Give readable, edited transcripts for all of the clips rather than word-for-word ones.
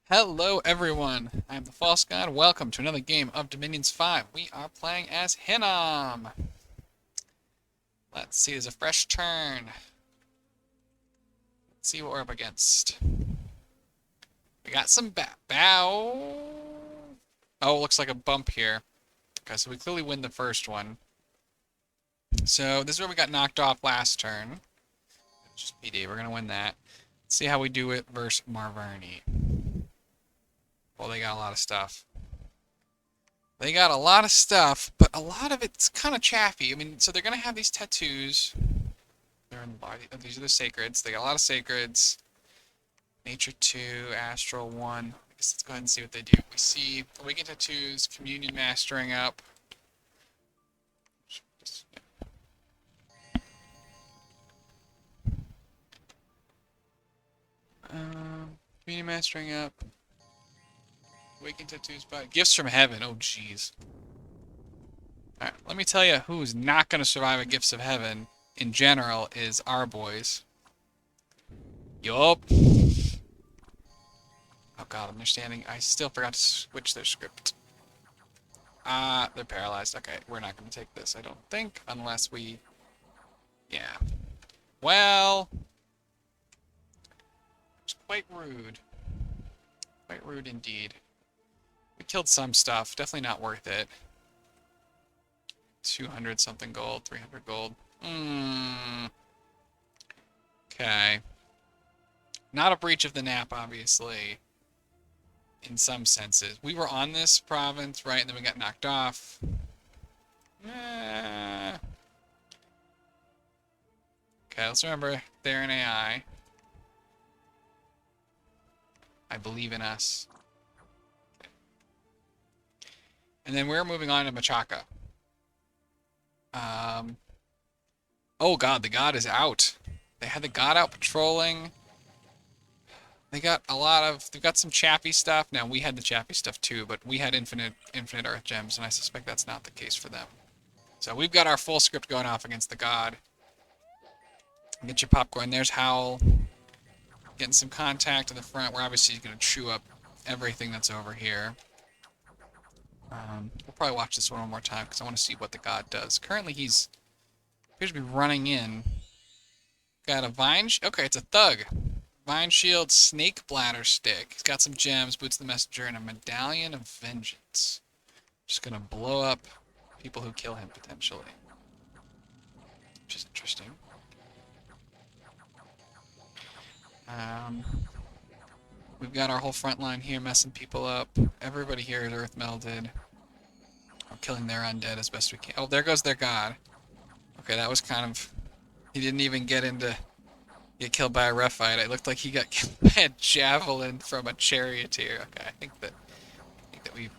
Hello everyone, I am the False God. Welcome to another game of Dominions 5. We are playing as Hinnom. Let's see, there's a fresh turn. Let's see what we're up against. We got some bow. Oh, looks like a bump here. Okay, so we clearly win the first one. So this is where we got knocked off last turn. Just PD, we're gonna win that. Let's see how we do it versus Marverni. Well, they got a lot of stuff. They got a lot of stuff, but a lot of it's kind of chaffy. I mean, so they're going to have these tattoos. They're in the body. Oh, these are the sacreds. They got a lot of sacreds. Nature 2, Astral 1. I guess let's go ahead and see what they do. We see Awakened Tattoos, Communion Mastering up. Communion Mastering up. Awakened Tattoos, but Gifts from Heaven. Oh, jeez. Alright, let me tell you who's not going to survive a Gifts of Heaven in general is our boys. Yup. Oh god, understanding. I still forgot to switch their script. They're paralyzed. Okay, we're not going to take this, I don't think, unless we... Yeah. Well... It's quite rude. Quite rude indeed. We killed some stuff. Definitely not worth it. 200 something gold, 300 gold. Okay. Not a breach of the nap, obviously. In some senses. We were on this province, right? And then we got knocked off. Okay, let's remember they're an AI. I believe in us. And then we're moving on to Machaca. Oh god, the god is out. They had the god out patrolling. They got they've got some chappy stuff. Now, we had the chappy stuff too, but we had infinite earth gems, and I suspect that's not the case for them. So we've got our full script going off against the god. Get your popcorn. There's Howl. Getting some contact in the front. We're obviously going to chew up everything that's over here. We'll probably watch this one more time because I want to see what the god does. Currently, he's appears to be running in. Got a vine. Okay, it's a thug. Vine shield, snake bladder stick. He's got some gems, boots of the messenger, and a medallion of vengeance. Just gonna blow up people who kill him potentially, which is interesting. We've got our whole front line here messing people up. Everybody here is earth melded. I'm killing their undead as best we can. Oh, there goes their god. Okay, that was kind of... He didn't even get killed by a rough fight. It looked like he got killed by a javelin from a charioteer. Okay, I think that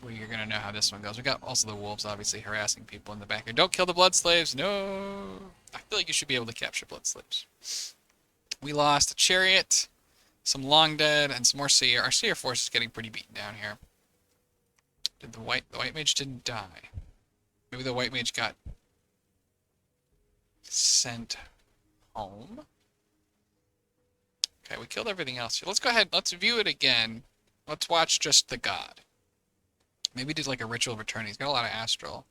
we're gonna know how this one goes. We got also the wolves obviously harassing people in the back here. Don't kill the blood slaves. No. I feel like you should be able to capture blood slaves. We lost a chariot, some long dead, and some more seer. Our seer force is getting pretty beaten down here. Did the white mage didn't die? Maybe the white mage got sent home. Okay, we killed everything else here. Let's go ahead. Let's view it again. Let's watch just the god. Maybe did like a ritual of return. He's got a lot of astral.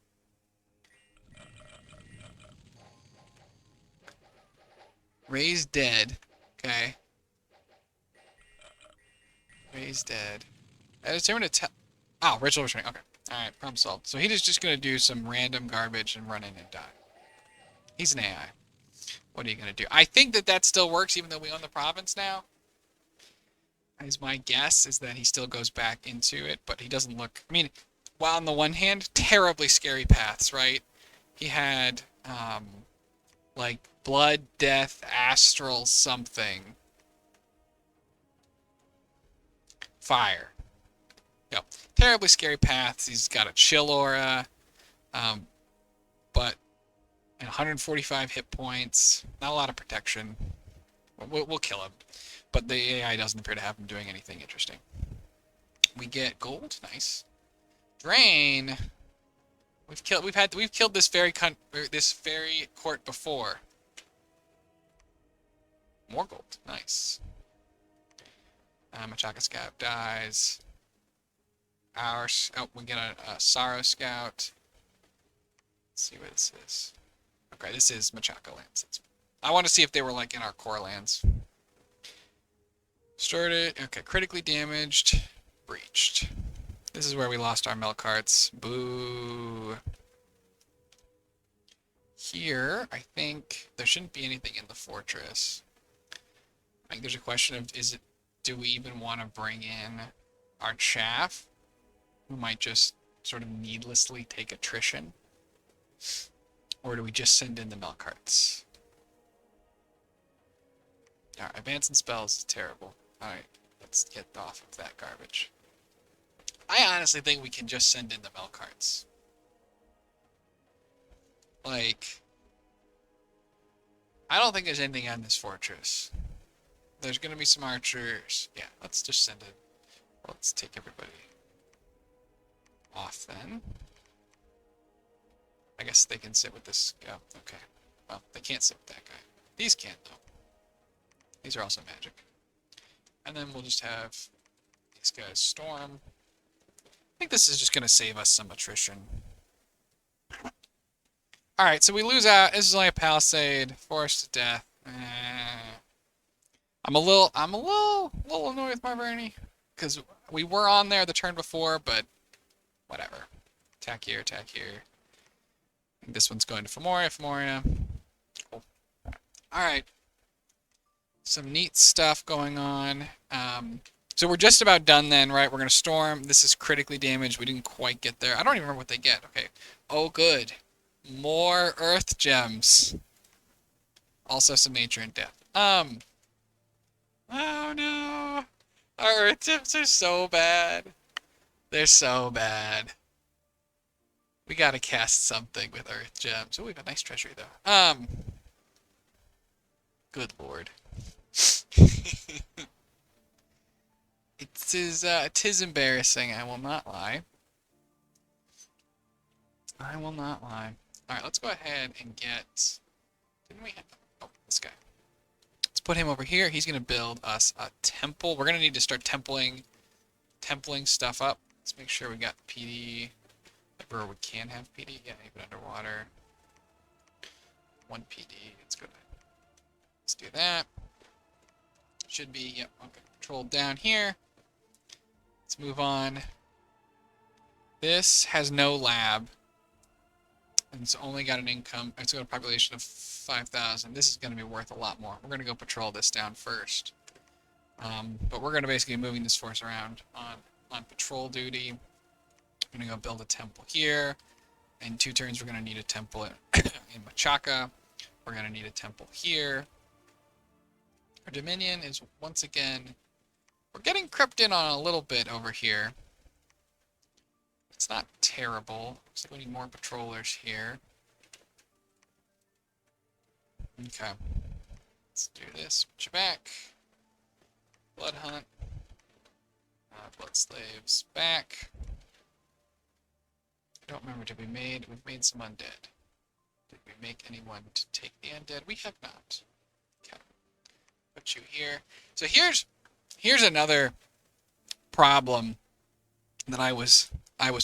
Raised dead. Okay. Raised dead. I determined to tell. Oh, ritual returning. Okay. Alright, problem solved. So he's just gonna do some random garbage and run in and die. He's an AI. What are you gonna do? I think that still works even though we own the province now. Is my guess is that he still goes back into it, but he doesn't look... I mean, while on the one hand, terribly scary paths, right? He had, like, blood, death, astral, something. Fire. Yep. Terribly scary paths. He's got a chill aura, but 145 hit points. Not a lot of protection. We'll kill him. But the AI doesn't appear to have him doing anything interesting. We get gold. Nice. Drain. We've killed this fairy court before. More gold. Nice. Machaka Scout dies. We get a Sorrow Scout. Let's see what this is. Okay, this is Machaka lands. I want to see if they were like in our core lands. Started. Okay, critically damaged. Breached. This is where we lost our Melquarts. Boo. Here, I think there shouldn't be anything in the fortress. I think there's a question of do we even want to bring in our chaff, who might just sort of needlessly take attrition? Or do we just send in the Melquarts? Alright, advancing spells is terrible. Alright, let's get off of that garbage. I honestly think we can just send in the Melquarts. Like, I don't think there's anything on this fortress. There's gonna be some archers. Yeah, let's just send it. Let's take everybody off then. I guess they can sit with this guy. Okay. Well, they can't sit with that guy. These can, though. These are also magic. And then we'll just have these guys storm. I think this is just gonna save us some attrition. Alright, so we lose out. This is only a palisade. Forced to death. I'm a little annoyed with my Bernie. Because we were on there the turn before, but whatever. Attack here, attack here. This one's going to Femoria. Cool. Alright. Some neat stuff going on. So we're just about done then, right? We're going to storm. This is critically damaged. We didn't quite get there. I don't even remember what they get. Okay. Oh, good. More earth gems. Also some nature and death. Oh no. Our earth gems are so bad. They're so bad. We gotta cast something with earth gems. Oh, we have a nice treasury though. Good lord. It is embarrassing, I will not lie. I will not lie. Alright, let's go ahead and get... Didn't we have... Oh, this guy. Let's put him over here. He's going to build us a temple. We're going to need to start templing stuff up. Let's make sure we got PD. Where we can have PD. Yeah, even underwater. 1 PD. Let's do that. Should be, yep, okay. Controlled down here. Let's move on. This has no lab. And it's only got an income. It's got a population of 5,000. This is going to be worth a lot more. We're going to go patrol this down first. But we're going to basically be moving this force around on patrol duty. I'm going to go build a temple here. In 2 turns, we're going to need a temple in Machaka. We're going to need a temple here. Our Dominion is once again... We're getting crept in on a little bit over here. It's not terrible. Looks like we need more patrollers here. Okay. Let's do this. Put you back. Blood Hunt. Blood Slaves back. I don't remember, we've made some undead. Did we make anyone to take the undead? We have not. Okay. Put you here. So here's another problem that I was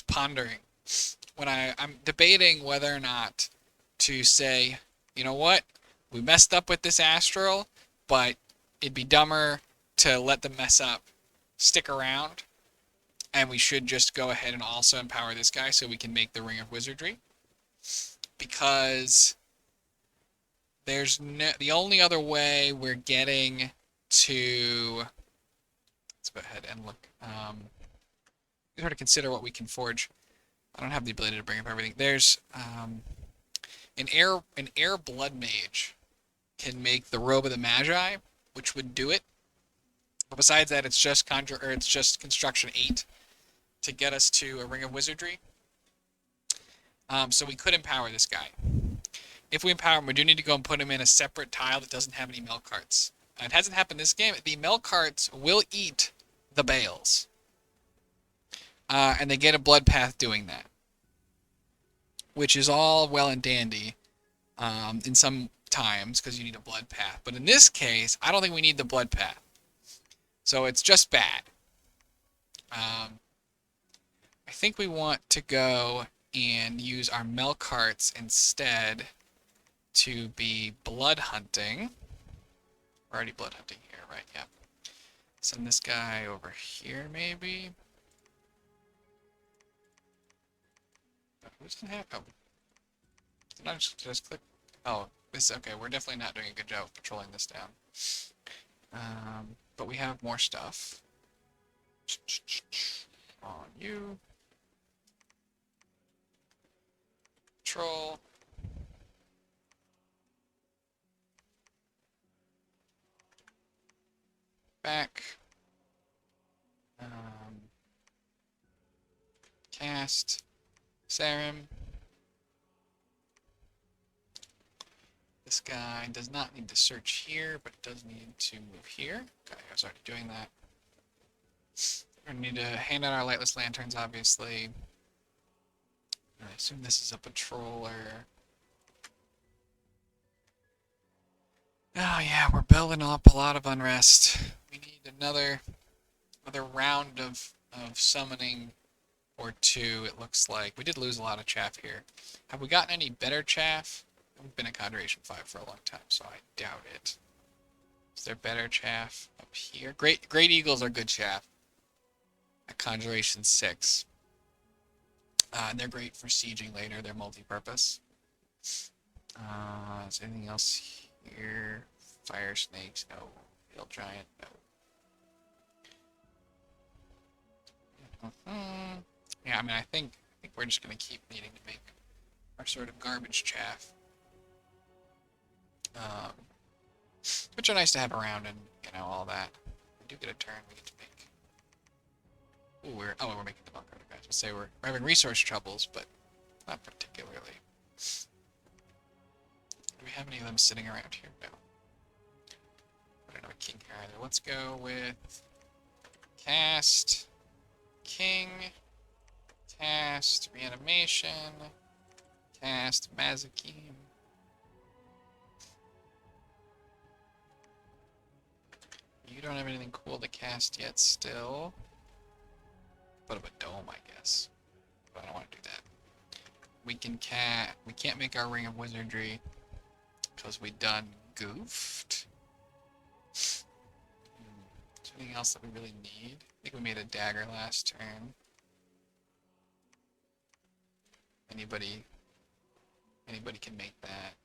pondering when I'm debating whether or not to say, you know what, we messed up with this astral, but it'd be dumber to let them mess up, stick around, and we should just go ahead and also empower this guy so we can make the Ring of Wizardry, because the only other way we're getting to... Let's go ahead and look. We have to consider what we can forge. I don't have the ability to bring up everything. There's an air blood mage can make the robe of the Magi, which would do it. But besides that, it's just construction 8 to get us to a Ring of Wizardry. So we could empower this guy. If we empower him, we do need to go and put him in a separate tile that doesn't have any Melquarts. It hasn't happened this game. The Melquarts will eat the bales. And they get a blood path doing that. Which is all well and dandy in some times, because you need a blood path. But in this case, I don't think we need the blood path. So it's just bad. Um, I think we want to go and use our Melquarts instead to be blood hunting. We're already blood hunting here, right? Yeah. Send this guy over here, maybe. Who doesn't have? Oh, did I just click? Oh, this. Okay, we're definitely not doing a good job of patrolling this down. But we have more stuff. On you. Patrol. Back. Um, Cast. Serum. This guy does not need to search here, but does need to move here. Okay, I was already doing that. We're gonna need to hand out our lightless lanterns, obviously. I assume this is a patroller. Oh yeah, we're building up a lot of unrest. We need another round of summoning or two, it looks like. We did lose a lot of chaff here. Have we gotten any better chaff? We've been at Conjuration 5 for a long time, so I doubt it. Is there better chaff up here? Great Eagles are good chaff at Conjuration 6. And they're great for sieging later. They're multi-purpose. Is there anything else here? Fire snakes? No. Hill giant? No. Yeah, I mean, I think we're just gonna keep needing to make our sort of garbage chaff, which are nice to have around, and all that. We do get a turn. We get to make. Ooh, we're making the bunker. Guys, we'll say we're having resource troubles, but not particularly. Do we have any of them sitting around here? No. I don't know a king here either. Let's go with cast, king, cast, reanimation, cast, Mazakim. You don't have anything cool to cast yet still. Bit of a dome, I guess. But I don't want to do that. We can't make our Ring of Wizardry because we done goofed. Is there anything else that we really need? I think we made a dagger last turn. Anybody can make that.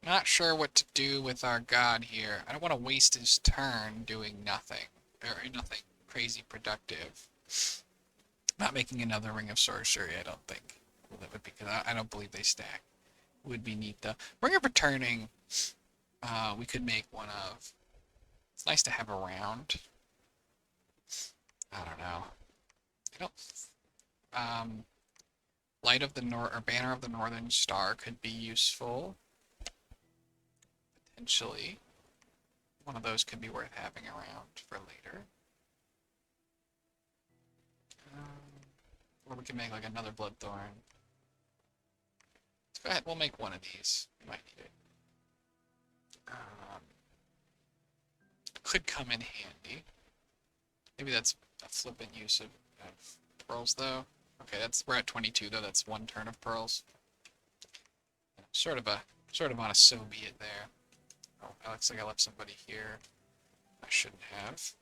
Not sure what to do with our god here. I don't want to waste his turn doing nothing. Or nothing crazy productive. Not making another Ring of Sorcery, I don't think. Well, that would be because I don't believe they stack. Would be neat though. Ring of Returning, we could make one of. It's nice to have around. I don't know. Light of the North or Banner of the Northern Star could be useful. Potentially. One of those could be worth having around for later. Or we can make like another Bloodthorn. Let's go ahead, we'll make one of these. We might need it. Could come in handy. Maybe that's a flippant use of pearls though. Okay, we're at 22 though, that's one turn of pearls. Sort of on a so be it there. Oh, it looks like I left somebody here. I shouldn't have.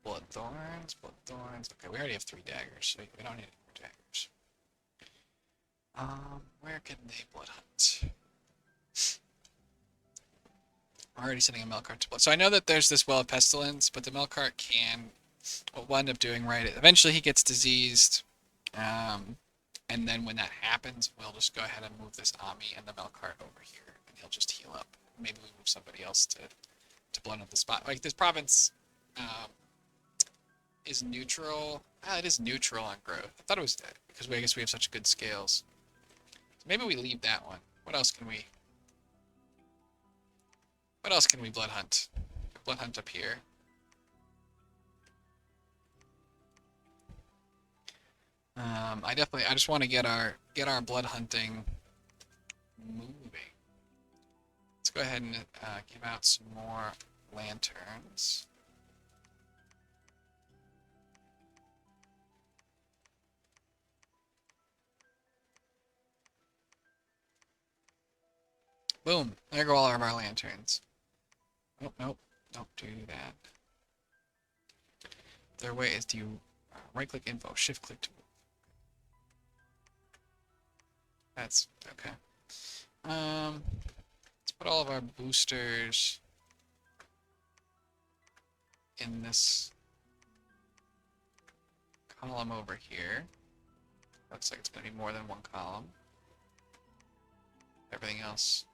Bloodthorns. Okay, we already have 3 daggers, so we don't need any more daggers. Where can they blood hunt? I'm already sending a Melquart to blood. So I know that there's this Well of Pestilence, but the Melquart what we'll end up doing, right? Eventually he gets diseased, and then when that happens, we'll just go ahead and move this Ami and the Melquart over here, and he'll just heal up. Maybe we move somebody else to blood up the spot. Like this province, is neutral. It is neutral on growth. I thought it was dead because I guess we have such good scales. So maybe we leave that one. What else can we blood hunt? Blood hunt up here. I just want to get our blood hunting moving. go ahead and give out some more lanterns. Boom! There go all of our lanterns. Oh, nope. Don't do that. Their way is to right-click info, shift-click to move. That's okay. Let's put all of our boosters in this column over here. Looks like it's going to be more than one column. Everything else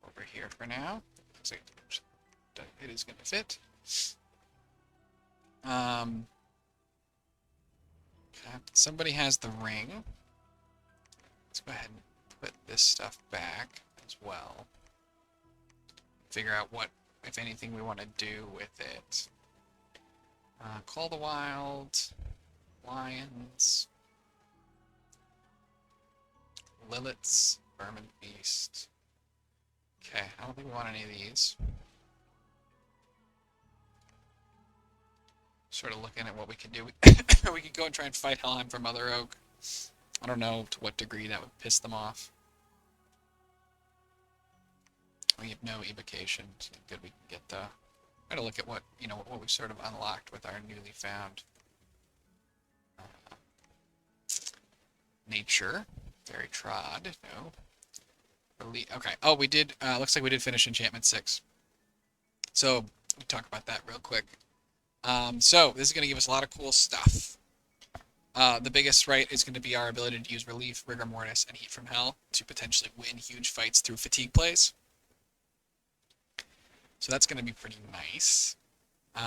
over here for now. Looks like it is going to fit. Okay. Somebody has the ring. Let's go ahead and put this stuff back as well. Figure out what, if anything, we want to do with it. Call the Wild, Lions, Lilith's, Vermin Beast. Okay, I don't think we want any of these. Sort of looking at what we can do. We could go and try and fight Helheim for Mother Oak. I don't know to what degree that would piss them off. We have no evocation. So good, we can get the. Try to look at what what we've sort of unlocked with our newly found nature. Very trod. No. Okay. Oh, we did. Looks like we did finish enchantment 6. So let me talk about that real quick. So this is going to give us a lot of cool stuff. The biggest, right, is going to be our ability to use Relief, Rigor Mortis, and Heat from Hell to potentially win huge fights through fatigue plays. So that's going to be pretty nice.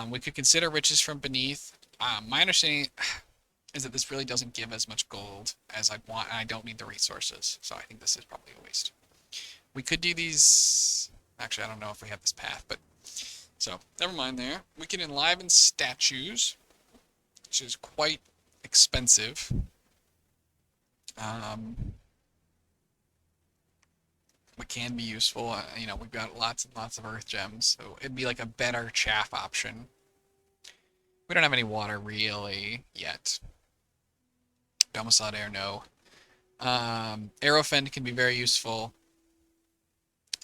We could consider Riches from Beneath. My understanding is that this really doesn't give as much gold as I'd want, and I don't need the resources. So I think this is probably a waste. We could do these. Actually, I don't know if we have this path, but so never mind there. We can enliven statues, which is quite expensive. But can be useful. We've got lots and lots of earth gems, so it'd be like a better chaff option. We don't have any water really yet. Domiciled air, no. Aerofend can be very useful.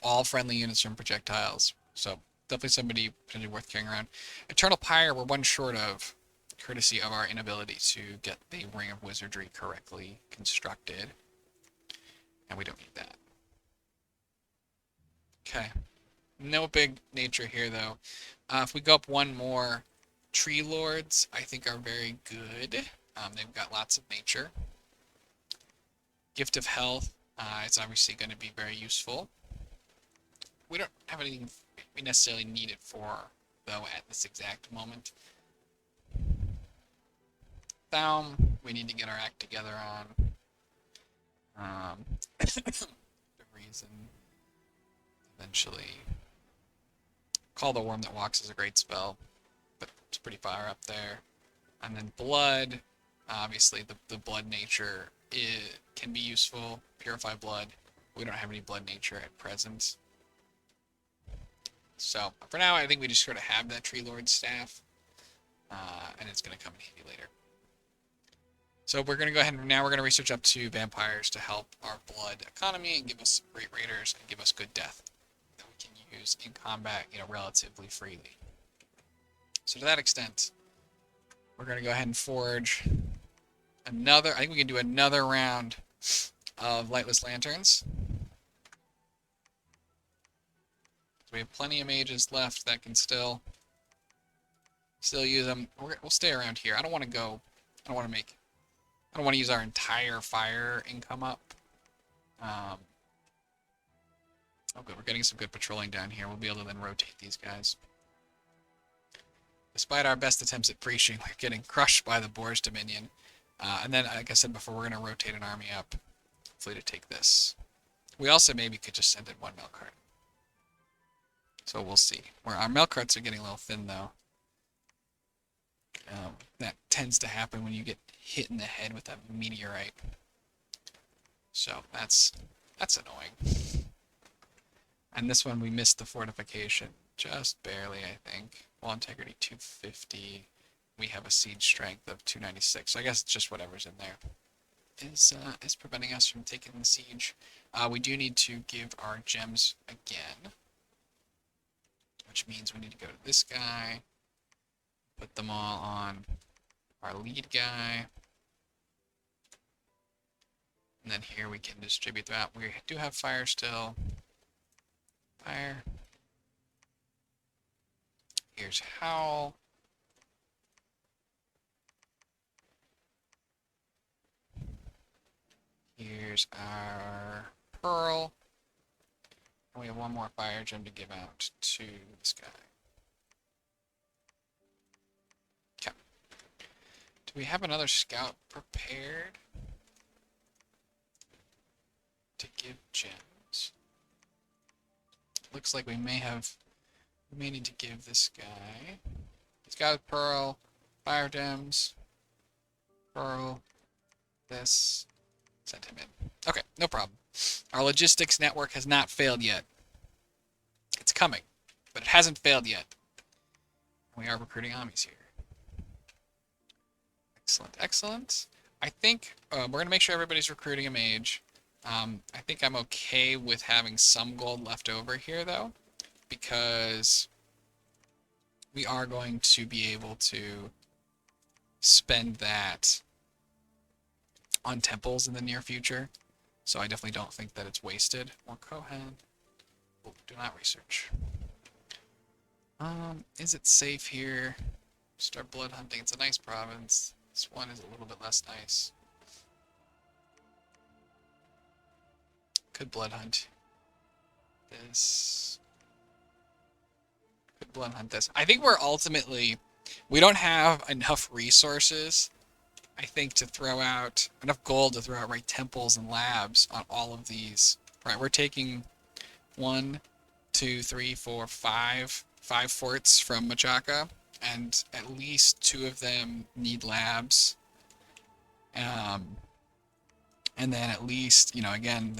All friendly units from projectiles, so definitely somebody potentially worth carrying around. Eternal Pyre, we're one short of, courtesy of our inability to get the Ring of Wizardry correctly constructed, and we don't need that. Okay, no big nature here though. If we go up one more, Tree Lords I think are very good. They've got lots of nature. Gift of Health, it's obviously going to be very useful. We don't have anything we necessarily need it for, though, at this exact moment. Thaum, we need to get our act together on. The reason, eventually. Call the Worm That Walks is a great spell, but it's pretty far up there. And then Blood, obviously the blood nature can be useful. Purify Blood. We don't have any blood nature at present. So, for now, I think we just sort of have that Tree Lord staff, and it's going to come in handy later. So we're going to go ahead and now we're going to research up to vampires to help our blood economy and give us great raiders and give us good death that we can use in combat, relatively freely. So to that extent, we're going to go ahead and forge another, I think we can do another round of Lightless Lanterns. We have plenty of mages left that can still use them. We'll stay around here. I don't want to use our entire fire income up. Oh good, we're getting some good patrolling down here. We'll be able to then rotate these guys. Despite our best attempts at preaching, we're getting crushed by the Boar's Dominion. And then, like I said before, we're going to rotate an army up, hopefully to take this. We also maybe could just send in one Melquart. So we'll see. Our Melquarts are getting a little thin, though. That tends to happen when you get hit in the head with a meteorite. So that's annoying. And this one we missed the fortification. Just barely, I think. Wall integrity 250. We have a siege strength of 296. So I guess it's just whatever's in there is preventing us from taking the siege. We do need to give our gems again, which means we need to go to this guy, put them all on our lead guy, and then here we can distribute that. We do have fire still. Fire. Here's Howl. Here's our Pearl. And we have one more fire gem to give out to this guy. Okay. Do we have another scout prepared to give gems? Looks like we may need to give this guy. He's got Pearl, fire gems, Pearl, this. Send him in. Okay, no problem. Our logistics network has not failed yet. It's coming, but it hasn't failed yet. We are recruiting armies here. Excellent, excellent. I think we're going to make sure everybody's recruiting a mage. I think I'm okay with having some gold left over here, though, because we are going to be able to spend that on temples in the near future. So I definitely don't think that it's wasted. More Kohen. Oh, do not research. Is it safe here? Start blood hunting. It's a nice province. This one is a little bit less nice. Could blood hunt this. Could blood hunt this. I think we don't have enough resources, I think, to throw out enough gold to throw out temples and labs on all of these. Right, we're taking 1, 2, 3, 4, 5 forts from Machaca, and at least 2 of them need labs. And then at least, again,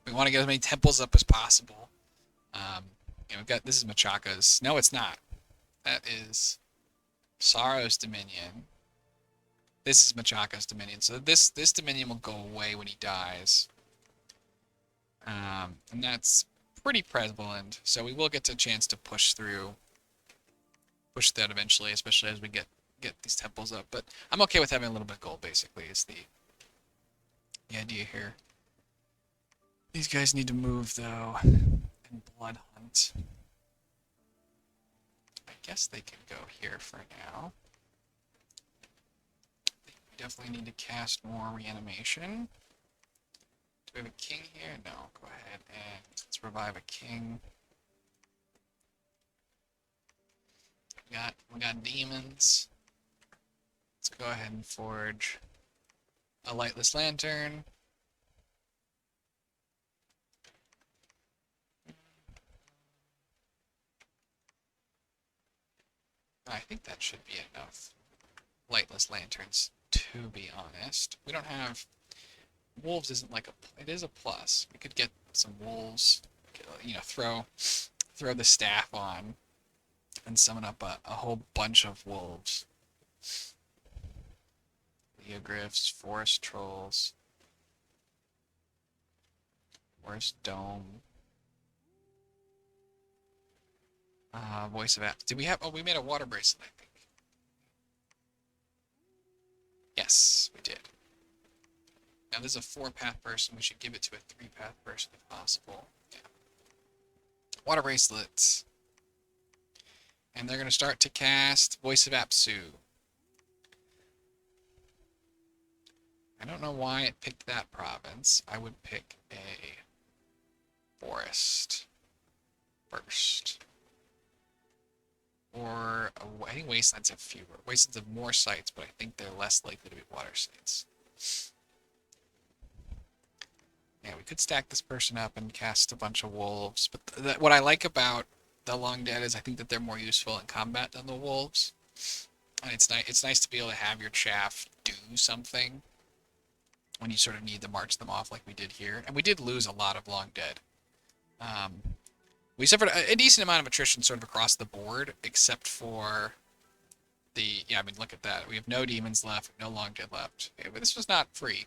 we want to get as many temples up as possible. We've got, this is Machaca's. No, it's not. That is Sorrow's Dominion. This is Machaca's Dominion. So this Dominion will go away when he dies. And that's pretty prevalent. So we will get a chance to push that eventually, especially as we get these temples up. But I'm okay with having a little bit of gold, basically, is the idea here. These guys need to move, though, and blood hunt. I guess they can go here for now. We definitely need to cast more reanimation. Do we have a king here? No. Go ahead and let's revive a king. We got demons. Let's go ahead and forge a lightless lantern. I think that should be enough lightless lanterns, to be honest. We don't have... Wolves isn't like a... It is a plus. We could get some wolves, throw the staff on and summon up a whole bunch of wolves. Leogryphs, forest trolls, forest dome. Voice of apps. Did we have... Oh, we made a water bracelet, I think. Yes, we did. Now this is a 4-path person. We should give it to a 3-path person if possible. Yeah. Water bracelets. And they're going to start to cast Voice of Apsu. I don't know why it picked that province. I would pick a forest first. Or, I think Wastelands have fewer. Wastelands have more sites, but I think they're less likely to be water sites. Yeah, we could stack this person up and cast a bunch of wolves. But what I like about the Long Dead is I think that they're more useful in combat than the wolves. And it's nice to be able to have your chaff do something when you sort of need to march them off like we did here. And we did lose a lot of Long Dead. We suffered a decent amount of attrition sort of across the board, except for the, yeah, I mean, look at that. We have no demons left, no long dead left. Okay, but this was not free,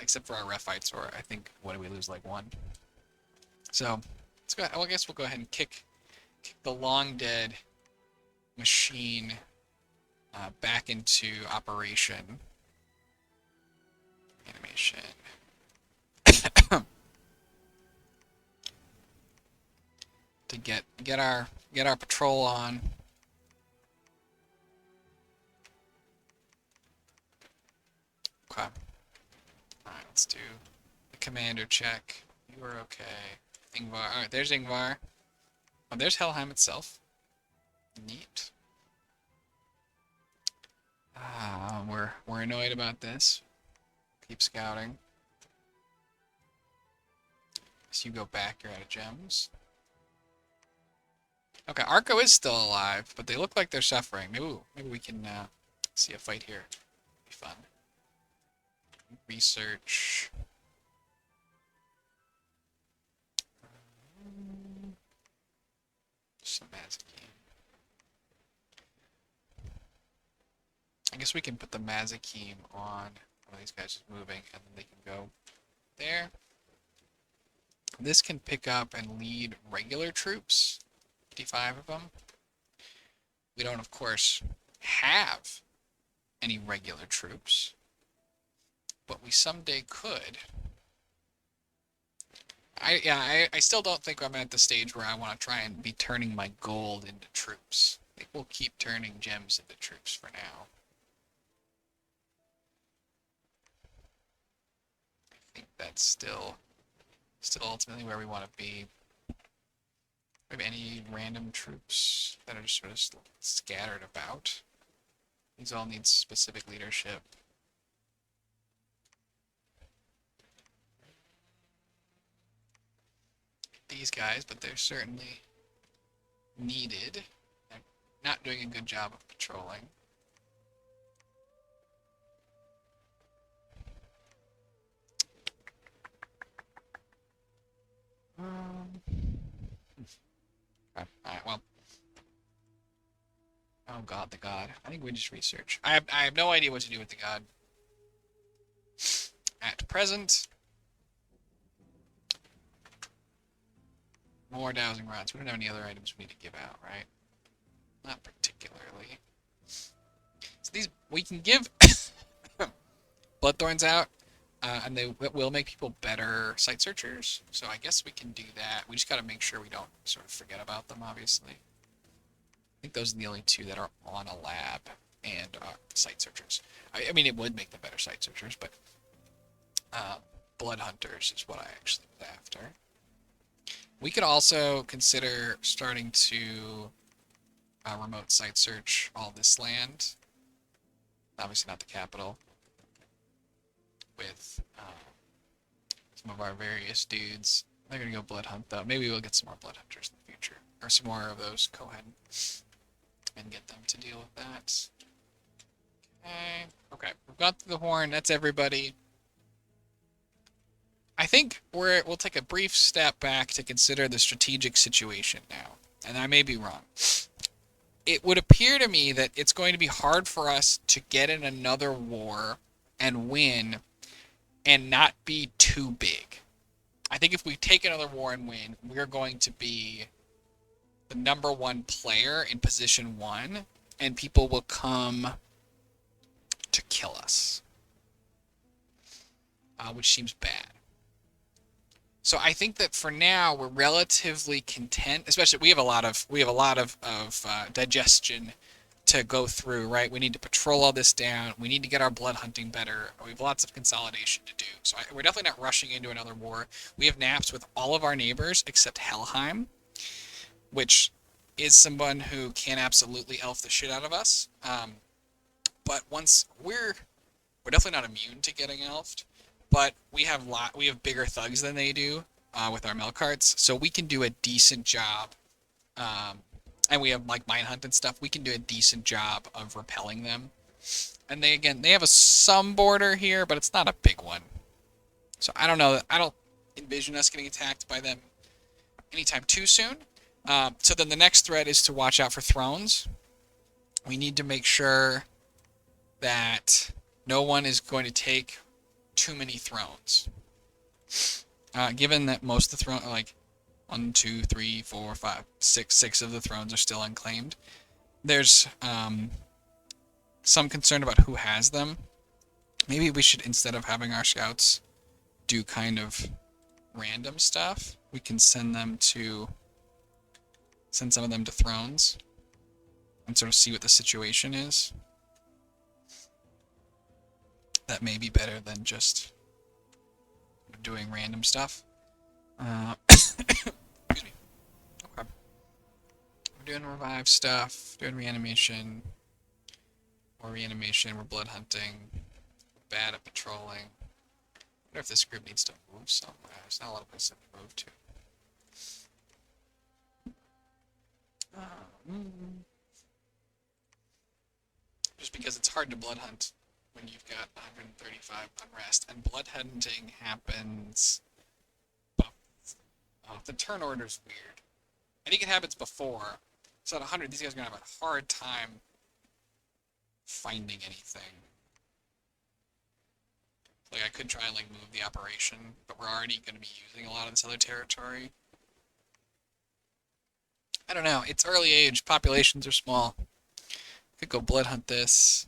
except for our ref fights, or I think, what did we lose, like one? So, let's go, well, I guess we'll go ahead and kick the long dead machine back into operation. Animation. To get our patrol on. Okay. Alright, let's do the commander check. You are okay. Ingvar. Alright, there's Ingvar. Oh, there's Helheim itself. Neat. We're annoyed about this. Keep scouting. So you go back, you're out of gems. Okay, Arco is still alive, but they look like they're suffering. Maybe we can see a fight here. Be fun. Research. Some Mazikeen. I guess we can put the Mazikeen on. One of these guys is moving, and then they can go there. This can pick up and lead regular troops. 55 of them. We don't, of course, have any regular troops, but we someday could. I still don't think I'm at the stage where I want to try and be turning my gold into troops. I think we'll keep turning gems into troops for now. I think that's still ultimately where we want to be. Do we have any random troops that are just sort of scattered about? These all need specific leadership. These guys, but they're certainly needed. They're not doing a good job of patrolling. Alright, well. Oh god, the god. I think we just research. I have no idea what to do with the god. At present. More dowsing rods. We don't have any other items we need to give out, right? Not particularly. So these, we can give Bloodthorns out, and they will make people better site searchers. So I guess we can do that. We just got to make sure we don't sort of forget about them, obviously. I think those are the only two that are on a lab and site searchers. I mean, it would make them better site searchers, but blood hunters is what I actually was after. We could also consider starting to remote site search all this land. Obviously not the capital. With some of our various dudes. They're going to go blood hunt though. Maybe we'll get some more blood hunters in the future. Or some more of those Kohen. And get them to deal with that. Okay, we've got the horn. That's everybody. I think we'll take a brief step back to consider the strategic situation now. And I may be wrong. It would appear to me that it's going to be hard for us to get in another war and win and not be too big. I think if we take another war and win, we're going to be the #1 player in position 1, and people will come to kill us, which seems bad. So I think that for now we're relatively content. Especially we have a lot of digestion to go through, right? We need to patrol all this down. We need to get our blood hunting better. We have lots of consolidation to do. So we're definitely not rushing into another war. We have naps with all of our neighbors except Helheim, which is someone who can absolutely elf the shit out of us. But once we're definitely not immune to getting elfed, but we have bigger thugs than they do with our Melquarts, so we can do a decent job. And we have like mine hunt and stuff. We can do a decent job of repelling them. And they have some border here, but it's not a big one. So I don't know. I don't envision us getting attacked by them anytime too soon. So then the next threat is to watch out for thrones. We need to make sure that no one is going to take too many thrones. Given that most of the thrones, like 1, 2, 3, 4, 5, 6, 6 of the thrones are still unclaimed, there's some concern about who has them. Maybe we should, instead of having our scouts do kind of random stuff, we can send some of them to thrones and sort of see what the situation is. That may be better than just doing random stuff. Excuse me. Okay. We're doing revive stuff, doing reanimation. More reanimation, we're blood hunting. Bad at patrolling. I wonder if this group needs to move somewhere. There's not a lot of places to move to. Just because it's hard to blood hunt when you've got 135 unrest, and blood hunting happens. Oh, the turn order's weird. I think it happens before. So at 100, these guys are gonna have a hard time finding anything. Like, I could try and like move the operation, but we're already gonna be using a lot of this other territory. I don't know. It's early age. Populations are small. Could go blood hunt this.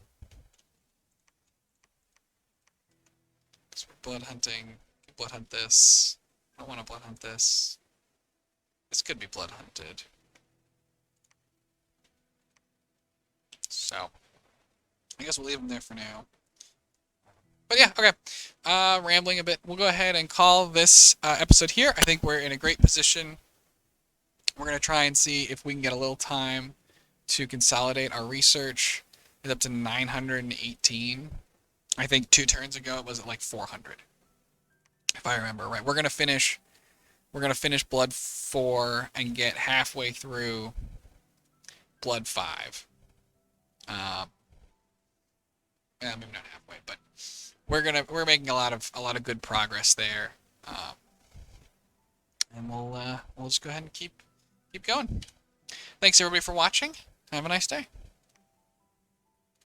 So we're blood hunting. Blood hunt this. I don't want to blood hunt this. This could be blood hunted. So, I guess we'll leave them there for now. But yeah, okay. Rambling a bit. We'll go ahead and call this episode here. I think we're in a great position. We're going to try and see if we can get a little time to consolidate our research. It's up to 918. I think 2 turns ago it was at like 400. If I remember right. We're going to finish Blood 4 and get halfway through Blood 5. Maybe not halfway, but we're making a lot of good progress there. And we'll just go ahead and keep going. Thanks everybody for watching. Have a nice day.